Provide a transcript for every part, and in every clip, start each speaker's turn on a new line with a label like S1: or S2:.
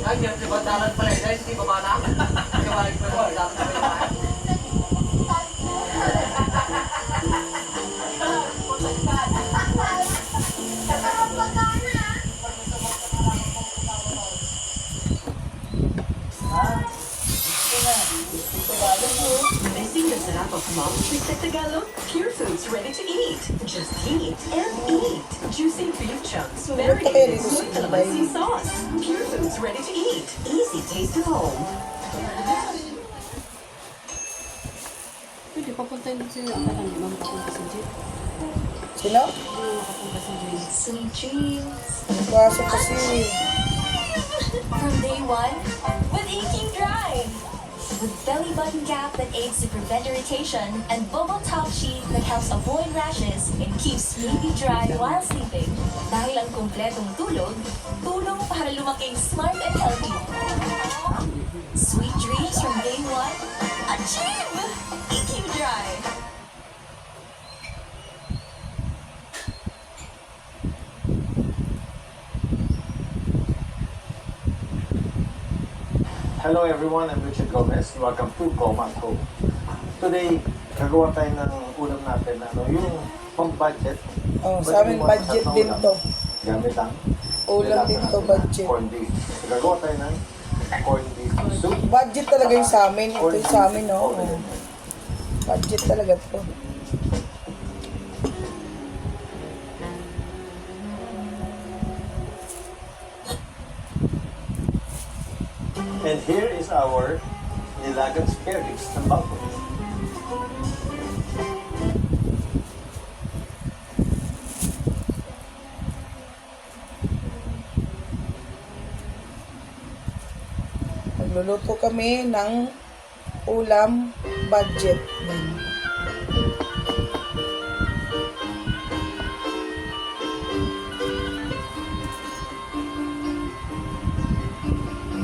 S1: Ay, yung si Bandalan pala, guys, hindi ba bata? Kawalik pa rin, dapat na rin.
S2: Missing the sarap of Mom's Twisted Tagalog? Pure Foods ready to eat. Just heat and eat. Juicy beef chunks marinated with calamansi sauce. Pure Foods ready to eat. Easy taste of home.
S3: Pwede papuntahin din sila. Ang katang limang papunta sa jeep.
S4: Sino?
S3: Hindi makapunta sa jeep.
S5: Sweet dreams
S4: Pasok kasi.
S5: from day one with Inking Dry. With belly button cap that aids to prevent irritation and bubble top sheet that helps avoid rashes and keeps baby dry while sleeping. Dahil ang kumpletong tulog, tulong para lumaking smart and healthy. Sweet dreams from day one. Achieve! Inking Dry.
S6: Hello everyone, I'm Richard Gomez. Welcome to Command Home. Today, gagawa tayo ng ulam natin, yung pang-budget.
S4: Oh, sa amin budget din to.
S6: Gamit ang
S4: Ulam din to, budget.
S6: corned beef. So, gagawa tayo ng corned beef soup.
S4: Budget talaga yung sa amin. Ito
S6: Corned
S4: yung sa
S6: beef
S4: amin, no?
S6: omelette.
S4: Budget talaga to.
S6: And here is our nilagang spare ribs ng baboy.
S4: Magluluto kami ng ulam budget din.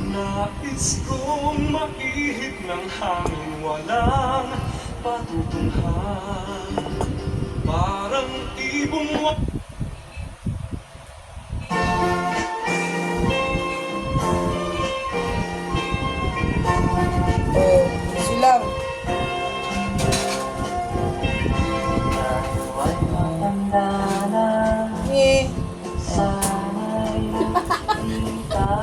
S7: Nais kong maihip ng hangin, walang patutunghan. Parang ibong